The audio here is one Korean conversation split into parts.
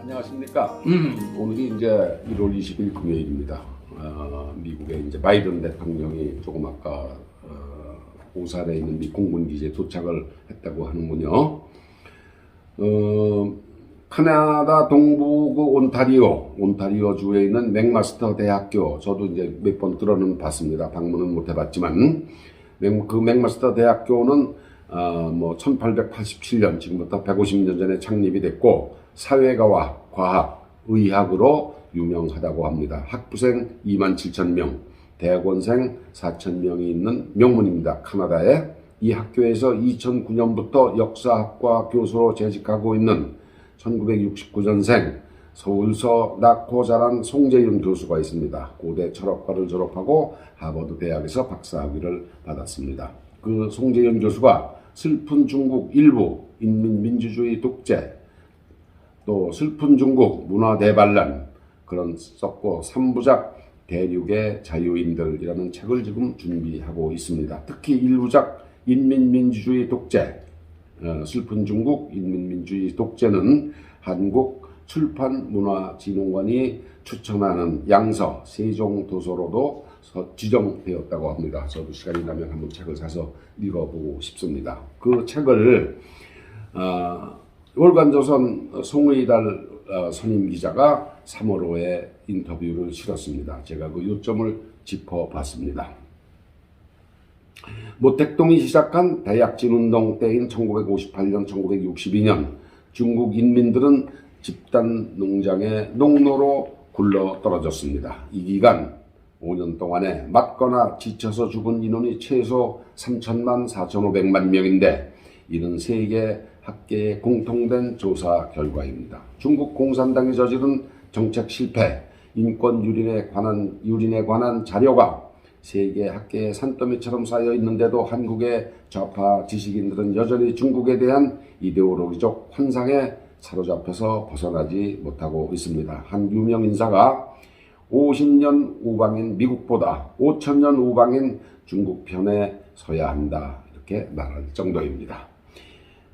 안녕하십니까. 오늘이 이제 1월 20일 금요일입니다. 미국의 이제 바이든 대통령이 조금 아까 오산에 있는 미 공군기지에 도착을 했다고 하는군요. 캐나다 동부구 온타리오 주에 있는 맥마스터 대학교, 저도 이제 몇 번 들어는 봤습니다. 방문은 못 해봤지만, 그 맥마스터 대학교는 1887년, 지금부터 150년 전에 창립이 됐고, 사회과와 과학, 의학으로 유명하다고 합니다. 학부생 27,000명, 대학원생 4,000명이 있는 명문입니다. 캐나다에. 이 학교에서 2009년부터 역사학과 교수로 재직하고 있는 1969년생 서울서 낳고 자란 송재윤 교수가 있습니다. 고대 철학과를 졸업하고 하버드 대학에서 박사학위를 받았습니다. 그 송재윤 교수가 슬픈 중국 일부, 인민민주주의 독재, 또 슬픈 중국 문화 대반란 그런 썼고 3부작 대륙의 자유인들이라는 책을 지금 준비하고 있습니다. 특히 1부작 인민민주주의 독재, 슬픈 중국 인민민주주의 독재는 한국 출판문화진흥원이 추천하는 양서 세종도서로도 지정되었다고 합니다. 저도 시간이 나면 한번 책을 사서 읽어보고 싶습니다. 그 책을 월간조선 송의달 선임기자가 3월호에 인터뷰를 실었습니다. 제가 그 요점을 짚어봤습니다. 모택동이 시작한 대약진운동 때인 1958년, 1962년 중국 인민들은 집단 농장의 농노로 굴러 떨어졌습니다. 이 기간 5년 동안에 맞거나 지쳐서 죽은 인원이 최소 3천만 4,500만 명인데 이는 세계 학계의 공통된 조사 결과입니다. 중국 공산당이 저지른 정책 실패, 인권 유린에 관한 자료가 세계 학계의 산더미처럼 쌓여 있는데도 한국의 좌파 지식인들은 여전히 중국에 대한 이데올로기적 환상에 사로잡혀서 벗어나지 못하고 있습니다. 한 유명 인사가 50년 우방인 미국보다 5,000년 우방인 중국 편에 서야 한다 이렇게 말할 정도입니다.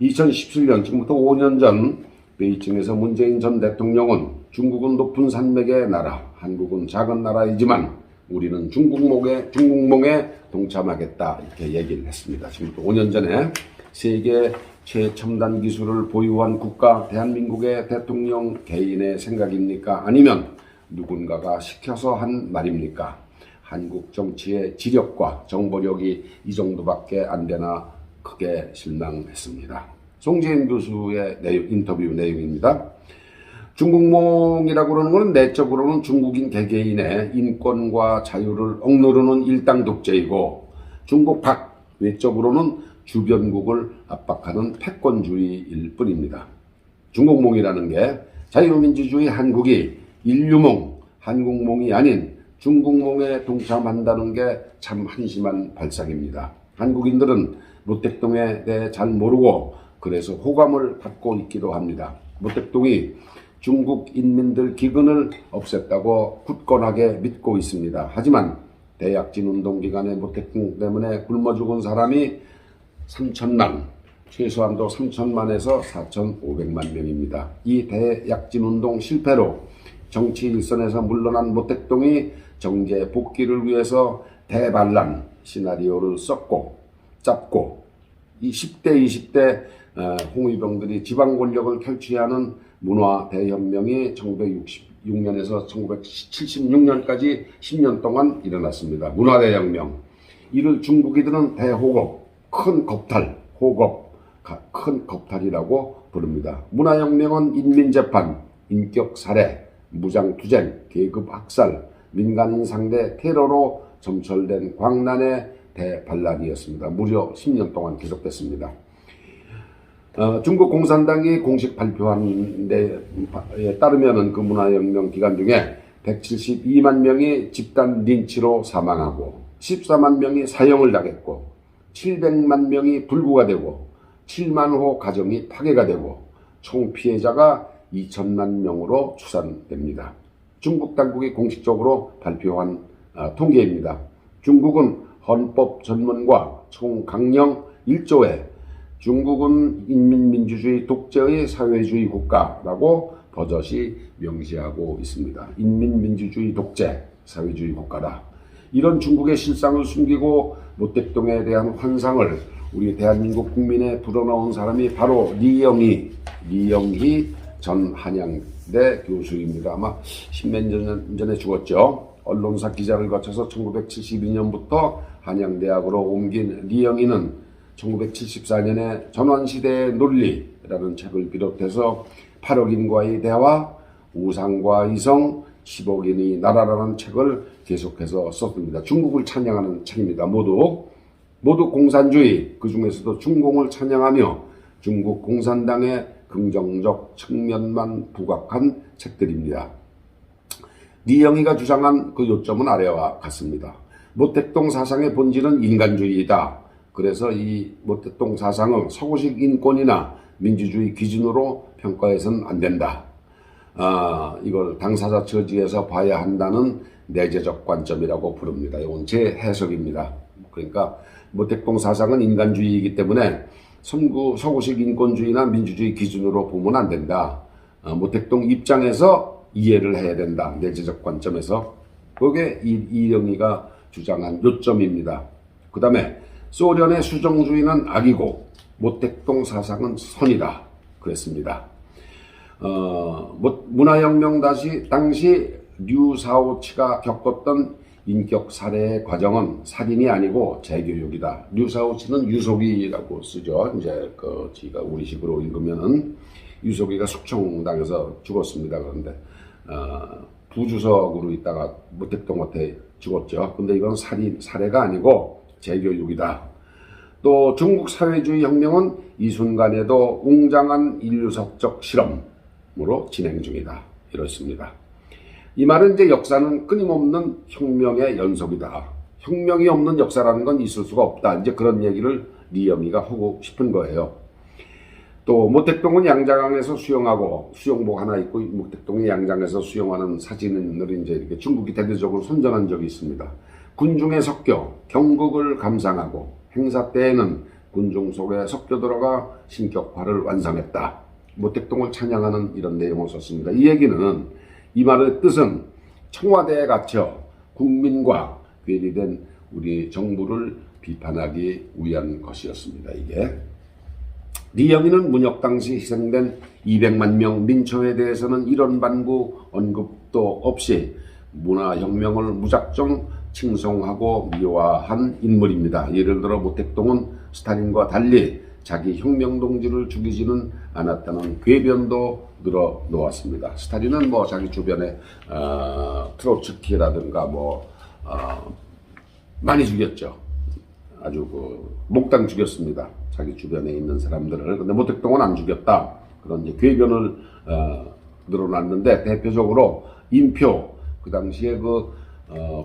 2017년, 지금부터 5년 전 베이징에서 문재인 전 대통령은 중국은 높은 산맥의 나라, 한국은 작은 나라이지만 우리는 중국몽에 동참하겠다 이렇게 얘기를 했습니다. 지금부터 5년 전에 세계 최첨단 기술을 보유한 국가 대한민국의 대통령 개인의 생각입니까? 아니면 누군가가 시켜서 한 말입니까? 한국 정치의 지력과 정보력이 이 정도밖에 안 되나 크게 실망했습니다. 송재인 교수의 인터뷰 내용입니다. 중국몽이라고 그러는 것은 내적으로는 중국인 개개인의 인권과 자유를 억누르는 일당 독재이고 중국박, 외적으로는 주변국을 압박하는 패권주의일 뿐입니다. 중국몽이라는 게 자유민주주의 한국이 인류몽, 한국몽이 아닌 중국몽에 동참한다는 게 참 한심한 발상입니다. 한국인들은 모택동에 대해 잘 모르고 그래서 호감을 받고 있기도 합니다. 모택동이 중국 인민들 기근을 없앴다고 굳건하게 믿고 있습니다. 하지만 대약진운동 기간에 모택동 때문에 굶어 죽은 사람이 3천만, 최소한도 3천만에서 4,500만 명입니다. 이 대약진운동 실패로 정치 일선에서 물러난 모택동이 정계 복귀를 위해서 대반란 시나리오를 짰고 이 10대, 20대 홍위병들이 지방 권력을 탈취하는 문화 대혁명이 1966년에서 1976년까지 10년 동안 일어났습니다. 문화 대혁명. 이를 중국이들은 대호겁, 큰 겁탈이라고 부릅니다. 문화혁명은 인민재판, 인격살해, 무장투쟁, 계급학살, 민간인 상대 테러로 점철된 광란의 대반란이었습니다. 무려 10년 동안 계속됐습니다. 중국 공산당이 공식 발표한 데에 따르면 그 문화혁명 기간 중에 172만 명이 집단 린치로 사망하고 14만 명이 사형을 당했고 700만 명이 불구가 되고 7만 호 가정이 파괴가 되고 총 피해자가 2천만 명으로 추산됩니다. 중국 당국이 공식적으로 발표한 통계입니다. 중국은 헌법 전문과 총 강령 1조에 중국은 인민민주주의 독재의 사회주의 국가라고 버젓이 명시하고 있습니다. 인민민주주의 독재 사회주의 국가다. 이런 중국의 실상을 숨기고 모택동에 대한 환상을 우리 대한민국 국민에 불어넣은 사람이 바로 리영희 전 한양대 교수입니다. 아마 10몇 년 전에 죽었죠. 언론사 기자를 거쳐서 1972년부터 한양대학으로 옮긴 리영희는 1974년에 전환시대의 논리라는 책을 비롯해서 8억인과의 대화, 우상과 이성, 10억인의 나라라는 책을 계속해서 썼습니다. 중국을 찬양하는 책입니다. 모두 공산주의, 그 중에서도 중공을 찬양하며 중국 공산당의 긍정적 측면만 부각한 책들입니다. 리영희가 주장한 그 요점은 아래와 같습니다. 모택동 사상의 본질은 인간주의이다. 그래서 이 모택동 사상은 서구식 인권이나 민주주의 기준으로 평가해서는 안 된다. 이걸 당사자 처지에서 봐야 한다는 내재적 관점이라고 부릅니다. 이건 제 해석입니다. 그러니까 모택동 사상은 인간주의이기 때문에 서구식 인권주의나 민주주의 기준으로 보면 안 된다. 모택동 입장에서 이해를 해야 된다. 내재적 관점에서. 그게 이영희가 주장한 요점입니다. 그 다음에 소련의 수정주의는 악이고 모택동 사상은 선이다. 그랬습니다. 문화혁명 당시 류사오치가 겪었던 인격 살해의 과정은 살인이 아니고 재교육이다. 류사오치는 유속이라고 쓰죠. 이제 지가 우리식으로 읽으면은 유속이가 숙청당해서 죽었습니다. 그런데 부주석으로 있다가 모택동 곁에 죽었죠. 근데 이건 살해가 아니고 재교육이다. 또 중국 사회주의 혁명은 이 순간에도 웅장한 인류사적 실험으로 진행 중이다. 이렇습니다. 이 말은 이제 역사는 끊임없는 혁명의 연속이다. 혁명이 없는 역사라는 건 있을 수가 없다. 이제 그런 얘기를 리영희가 하고 싶은 거예요. 또 모택동은 양자강에서 수영하고 수영복 하나 입고 모택동이 양장에서 수영하는 사진을 이제 이렇게 중국이 대대적으로 선전한 적이 있습니다. 군중에 섞여 경극을 감상하고 행사 때에는 군중 속에 섞여 들어가 신격화를 완성했다. 모택동을 찬양하는 이런 내용을 썼습니다. 이 얘기는 이 말의 뜻은 청와대에 갇혀 국민과 괴리된 우리 정부를 비판하기 위한 것이었습니다. 이게 리영희는 문혁 당시 희생된 200만 명 민초에 대해서는 이런 반구 언급도 없이 문화혁명을 무작정 칭송하고 미화한 인물입니다. 예를 들어 모택동은 스탈린과 달리 자기 혁명동지를 죽이지는 않았다는 궤변도 늘어놓았습니다. 스탈린은 뭐 자기 주변에 트로츠키라든가 많이 죽였죠. 아주 몽땅 죽였습니다. 자기 주변에 있는 사람들을. 근데 모택동은 안 죽였다. 그런 이제 궤변을 늘어났는데 대표적으로 인표, 그 당시에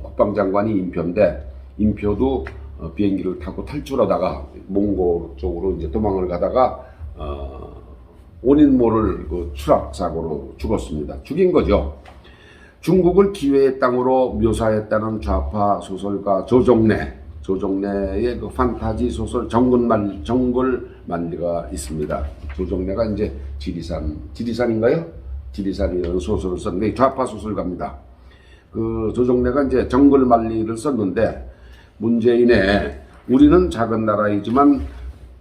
국방장관이 인표인데 인표도 비행기를 타고 탈출하다가 몽골 쪽으로 이제 도망을 가다가 원인 모를 추락 사고로 죽었습니다. 죽인 거죠. 중국을 기회의 땅으로 묘사했다는 좌파 소설가 조정래의 판타지 소설 정글만리가 있습니다. 조정래가 이제 지리산인가요? 지리산이라는 소설을 썼는데 좌파 소설가입니다. 조정래가 이제 정글만리를 썼는데 문재인의 우리는 작은 나라이지만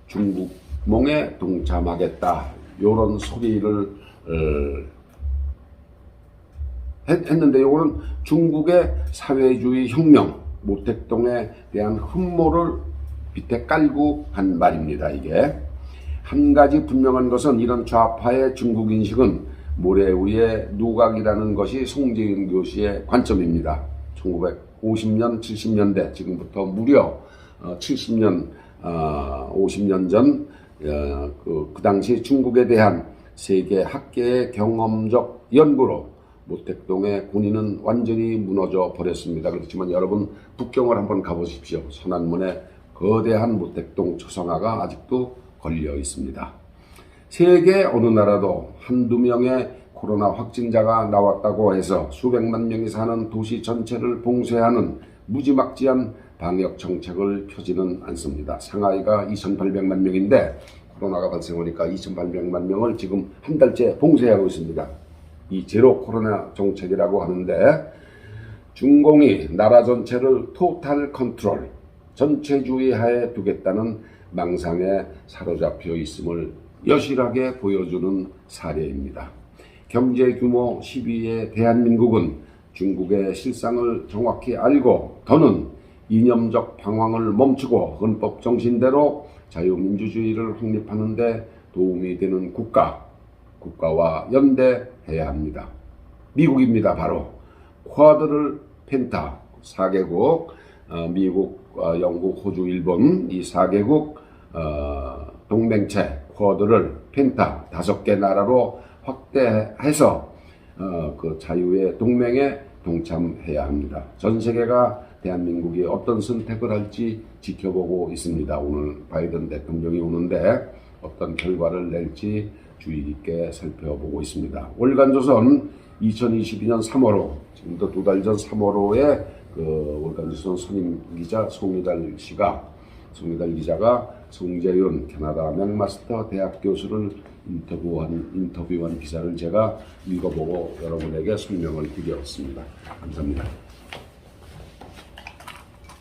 중국 몽에 동참하겠다. 요런 소리를 했는데 요거는 중국의 사회주의 혁명, 모택동에 대한 흠모를 밑에 깔고 한 말입니다. 이게 한 가지 분명한 것은 이런 좌파의 중국 인식은 모래 위에 누각이라는 것이 송재윤 교수의 관점입니다. 1950년, 70년대 지금부터 무려 70년, 50년 전 그 당시 중국에 대한 세계 학계의 경험적 연구로 모택동의 군인은 완전히 무너져 버렸습니다. 그렇지만 여러분 북경을 한번 가보십시오. 선안문에 거대한 모택동 초상화가 아직도 걸려 있습니다. 세계 어느 나라도 한두 명의 코로나 확진자가 나왔다고 해서 수백만 명이 사는 도시 전체를 봉쇄하는 무지막지한 방역 정책을 펴지는 않습니다. 상하이가 2,800만 명인데 코로나가 발생하니까 2,800만 명을 지금 한 달째 봉쇄하고 있습니다. 이 제로 코로나 정책이라고 하는데 중공이 나라 전체를 토탈 컨트롤, 전체주의 하에 두겠다는 망상에 사로잡혀 있음을 여실하게 보여주는 사례입니다. 경제 규모 10위의 대한민국은 중국의 실상을 정확히 알고 더는 이념적 방황을 멈추고 헌법 정신대로 자유민주주의를 확립하는 데 도움이 되는 국가와 연대해야 합니다. 미국입니다. 바로 쿼드를 펜타 4개국, 미국, 영국, 호주, 일본 이 4개국 동맹체 쿼드를 펜타 5개 나라로 확대해서 그 자유의 동맹에 동참해야 합니다. 전 세계가 대한민국이 어떤 선택을 할지 지켜보고 있습니다. 오늘 바이든 대통령이 오는데 어떤 결과를 낼지 주의 깊게 살펴보고 있습니다. 월간조선 2022년 3월호, 지금도 2달 전 3월호에 그 월간조선 선임 기자 송희달 기자가 송재윤 캐나다 맥마스터 대학 교수를 인터뷰한 기사를 제가 읽어보고 여러분에게 설명을 드렸습니다. 감사합니다.